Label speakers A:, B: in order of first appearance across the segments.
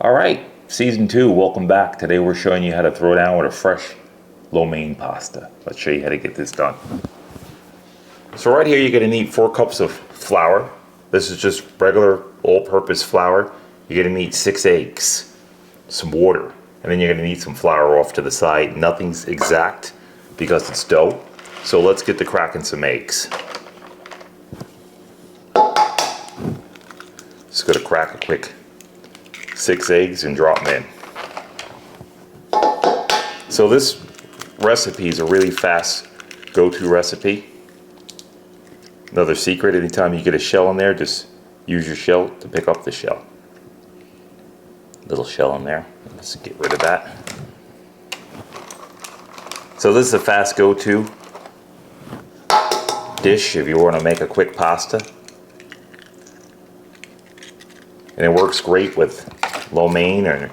A: All right, season 2, welcome back. Today we're showing you how to throw down with a fresh lo mein pasta. Let's show you how to get this done. So right here you're going to need 4 cups of flour. This is just regular all-purpose flour. You're going to need 6 eggs, some water, and then you're going to need some flour off to the side. Nothing's exact because it's dough. So let's get to cracking some eggs. Just going to crack a quick 6 eggs and drop them in. So this recipe is a really fast go-to recipe. Another secret, anytime you get a shell in there, just use your shell to pick up the shell. Little shell in there, let's get rid of that. So this is a fast go-to dish if you want to make a quick pasta. And it works great with lo mein or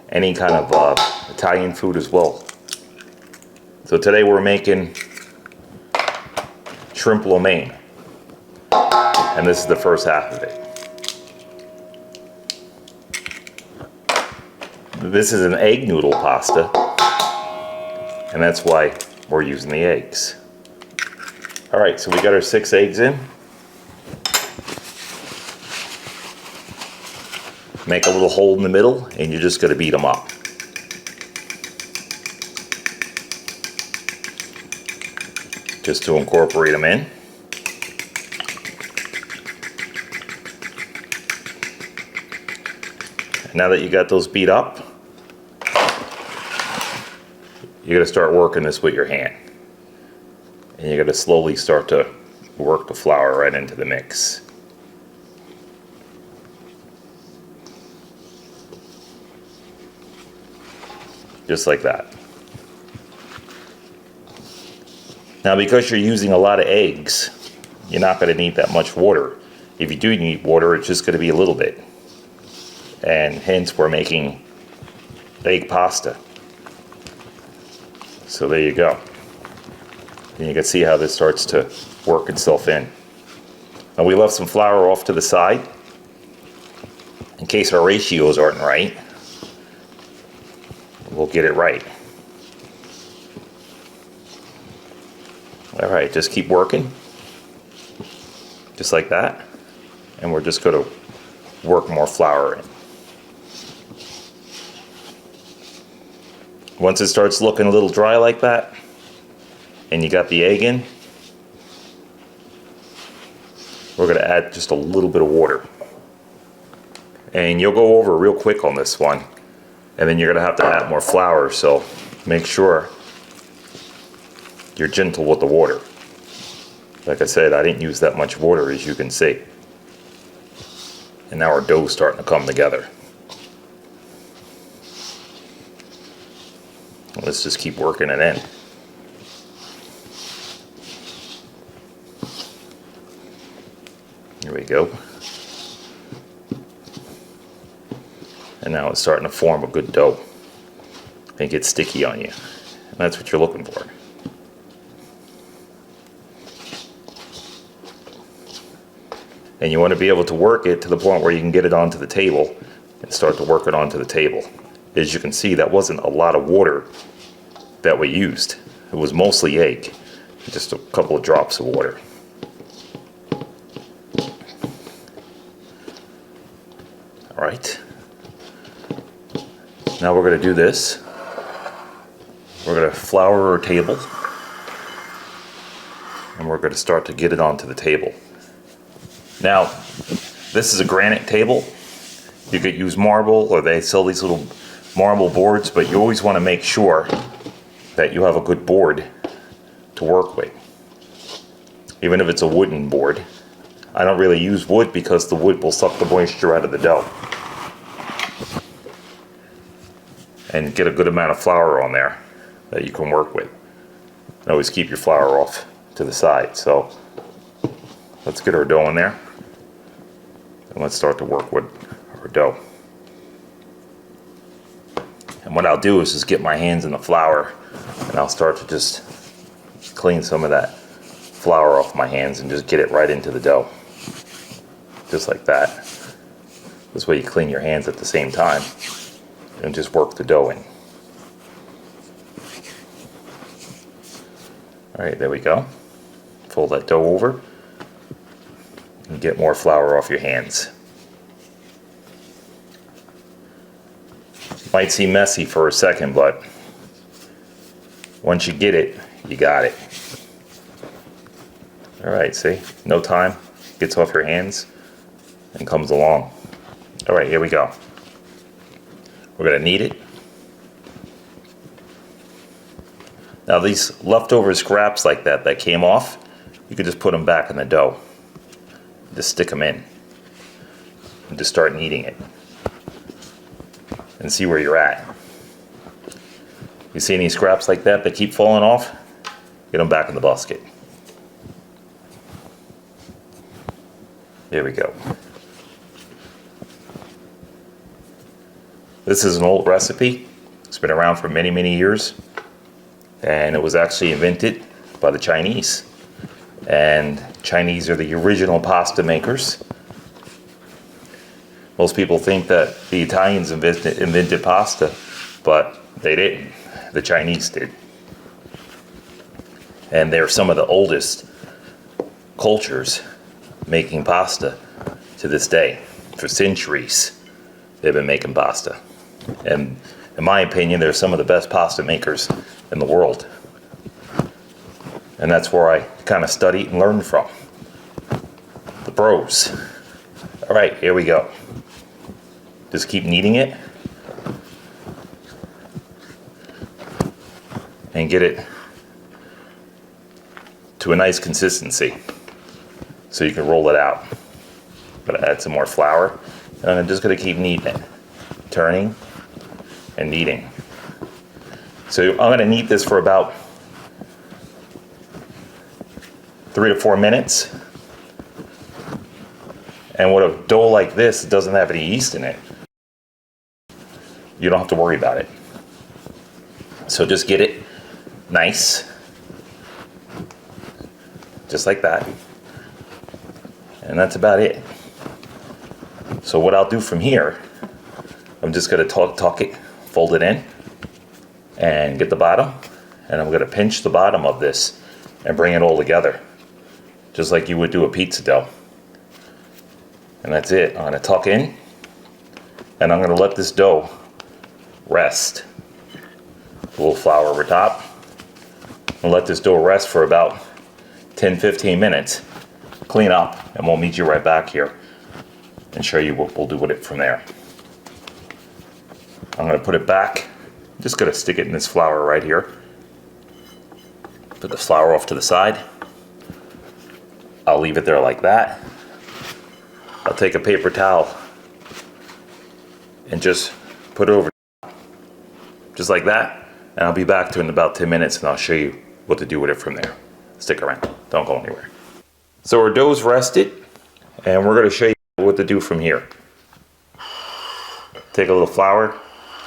A: any kind of Italian food as well. So today we're making shrimp lo mein, and this is the first half of it. This is an egg noodle pasta, and that's why we're using the eggs. All right, so we got our 6 eggs in. Make a little hole in the middle, and you're just going to beat them up. Just to incorporate them in. And now that you got those beat up, you're going to start working this with your hand. And you're going to slowly start to work the flour right into the mix. Just like that. Now because you're using a lot of eggs, you're not going to need that much water. If you do need water, it's just going to be a little bit. And hence we're making egg pasta. So there you go. And you can see how this starts to work itself in. Now we left some flour off to the side in case our ratios aren't right. We'll get it right. All right, just keep working, just like that, and we're just going to work more flour in. Once it starts looking a little dry like that, and you got the egg in, we're going to add just a little bit of water. And you'll go over real quick on this one, and then you're going to have to add more flour, so make sure you're gentle with the water. Like I said, I didn't use that much water, as you can see. And now our dough's starting to come together. Let's just keep working it in. Here we go. And now it's starting to form a good dough and get sticky on you. And that's what you're looking for. And you want to be able to work it to the point where you can get it onto the table and start to work it onto the table. As you can see, that wasn't a lot of water that we used. It was mostly egg, just a couple of drops of water. All right. Now we're going to do this. We're going to flour our table, and we're going to start to get it onto the table. Now, this is a granite table. You could use marble, or they sell these little marble boards, but you always want to make sure that you have a good board to work with. Even if it's a wooden board. I don't really use wood because the wood will suck the moisture out of the dough. And get a good amount of flour on there that you can work with. And always keep your flour off to the side. So let's get our dough in there. And let's start to work with our dough. And what I'll do is just get my hands in the flour, and I'll start to just clean some of that flour off my hands and just get it right into the dough. Just like that. This way you clean your hands at the same time and just work the dough in. All right, there we go. Fold that dough over and get more flour off your hands. Might seem messy for a second, but once you get it, you got it. All right, see? No time, gets off your hands and comes along. All right, here we go. We're gonna knead it. Now these leftover scraps like that came off, you can just put them back in the dough. Just stick them in and just start kneading it and see where you're at. You see any scraps like that keep falling off? Get them back in the basket. There we go. This is an old recipe. It's been around for many, many years. And it was actually invented by the Chinese. And Chinese are the original pasta makers. Most people think that the Italians invented pasta, but they didn't. The Chinese did. And they're some of the oldest cultures making pasta to this day. For centuries, they've been making pasta. And in my opinion, they're some of the best pasta makers in the world. And that's where I kind of studied and learned from. The pros. All right, here we go. Just keep kneading it. And get it to a nice consistency so you can roll it out. Gonna add some more flour, and I'm just gonna keep kneading it, turning and kneading. So I'm gonna knead this for about 3 to 4 minutes. And with a dough like this, it doesn't have any yeast in it. You don't have to worry about it. So just get it nice, just like that. And that's about it. So what I'll do from here, I'm just gonna tuck it, fold it in, and get the bottom, and I'm gonna pinch the bottom of this and bring it all together, just like you would do a pizza dough. And that's it. I'm gonna tuck in, and I'm gonna let this dough rest. A little flour over top. And let this dough rest for about 10-15 minutes. Clean up, and we'll meet you right back here and show you what we'll do with it from there. I'm gonna put it back. I'm just gonna stick it in this flour right here. Put the flour off to the side. I'll leave it there like that. I'll take a paper towel and just put it over, just like that. And I'll be back to in about 10 minutes, and I'll show you what to do with it from there. Stick around, don't go anywhere. So our dough's rested, and we're gonna show you what to do from here. Take a little flour,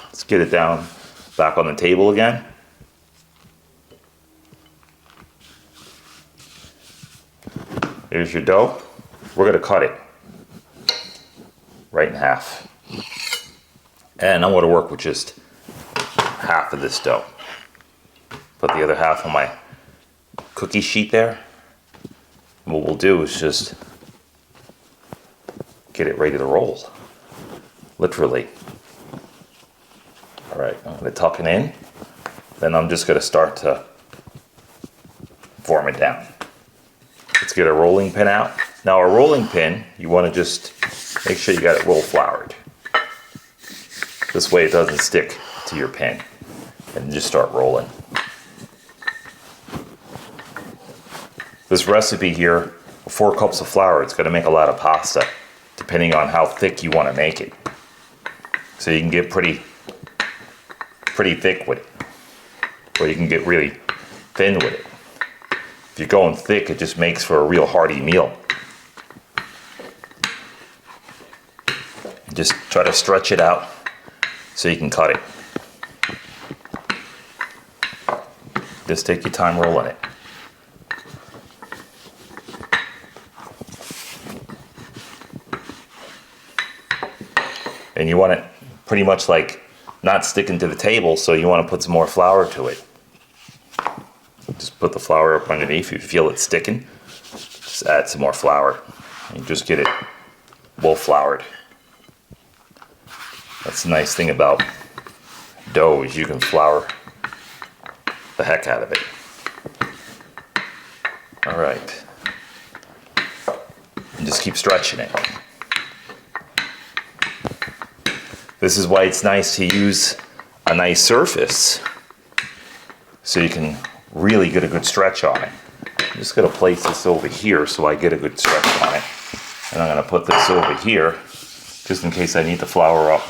A: let's get it down back on the table again. Here's your dough. We're gonna cut it right in half. And I'm gonna work with just half of this dough. Put the other half on my cookie sheet there. And what we'll do is just get it ready to roll, literally. All right, I'm gonna tuck it in. Then I'm just gonna start to form it down. Let's get a rolling pin out. Now a rolling pin, you wanna just make sure you got it roll floured. This way it doesn't stick to your pin. And just start rolling. This recipe here, 4 cups of flour, it's gonna make a lot of pasta, depending on how thick you wanna make it. So you can get pretty thick with it, or you can get really thin with it. If you're going thick, it just makes for a real hearty meal. Just try to stretch it out so you can cut it. Just take your time rolling it. And you want it pretty much like not sticking to the table, so you want to put some more flour to it. Just put the flour up underneath. If you feel it sticking, just add some more flour. And just get it well floured. That's the nice thing about dough, is you can flour the heck out of it. All right. And just keep stretching it. This is why it's nice to use a nice surface, so you can really get a good stretch on it. I'm just gonna place this over here so I get a good stretch on it. And I'm gonna put this over here just in case I need to flour up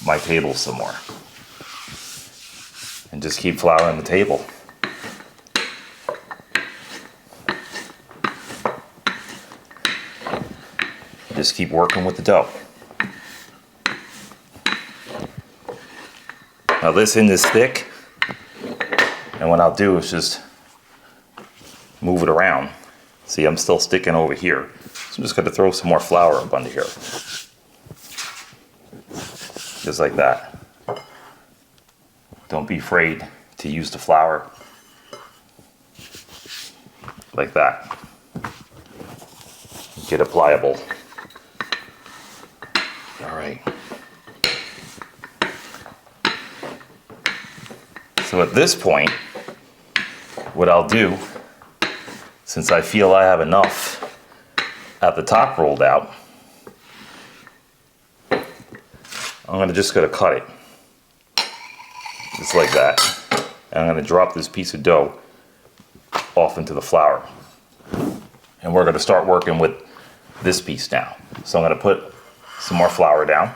A: my table some more. And just keep flouring the table. Just keep working with the dough. Now this end is thick, and what I'll do is just move it around. See, I'm still sticking over here. So I'm just gonna throw some more flour up under here. Just like that. Don't be afraid to use the flour. Like that. Get it pliable. All right. So at this point, what I'll do, since I feel I have enough at the top rolled out, I'm just gonna cut it. Just like that. And I'm gonna drop this piece of dough off into the flour. And we're gonna start working with this piece now. So I'm gonna put some more flour down.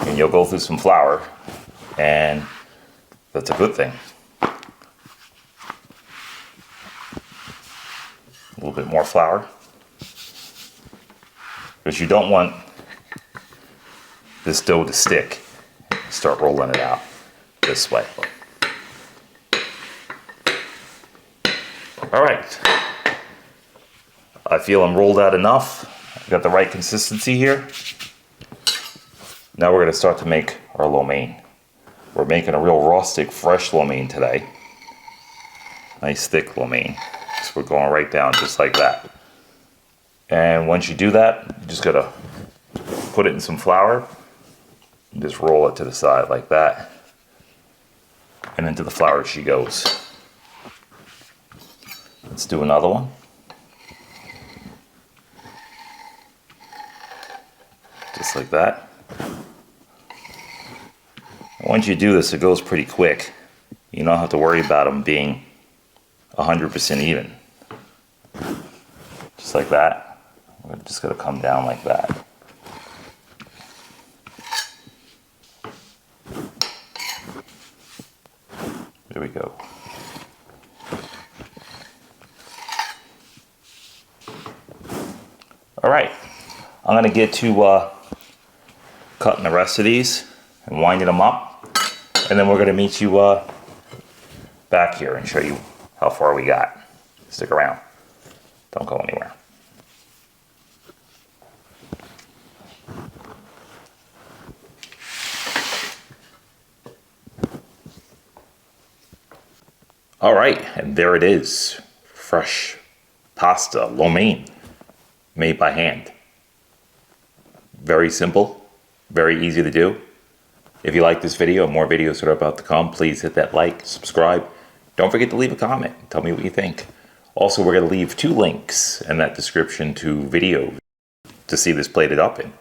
A: And you'll go through some flour, and that's a good thing. A little bit more flour, because you don't want this dough to stick. Start rolling it out this way. All right. I feel I'm rolled out enough. I've got the right consistency here. Now we're going to start to make our lo mein. We're making a real rustic, fresh lo mein today. Nice thick lo mein. So we're going right down just like that. And once you do that, you just got to put it in some flour and just roll it to the side like that. And into the flour she goes. Let's do another one. Just like that. Once you do this, it goes pretty quick. You don't have to worry about them being 100% even. Just like that. We're just gonna come down like that. There we go. All right, I'm gonna get to cutting the rest of these and winding them up. And then we're gonna meet you back here and show you how far we got. Stick around, don't go anywhere. All right, and there it is. Fresh pasta, lo mein, made by hand. Very simple, very easy to do. If you like this video and more videos are about to come, please hit that like, subscribe. Don't forget to leave a comment. Tell me what you think. Also, we're going to leave 2 links in that description to videos to see this plated up in.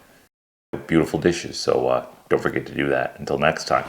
A: Beautiful dishes, so don't forget to do that. Until next time.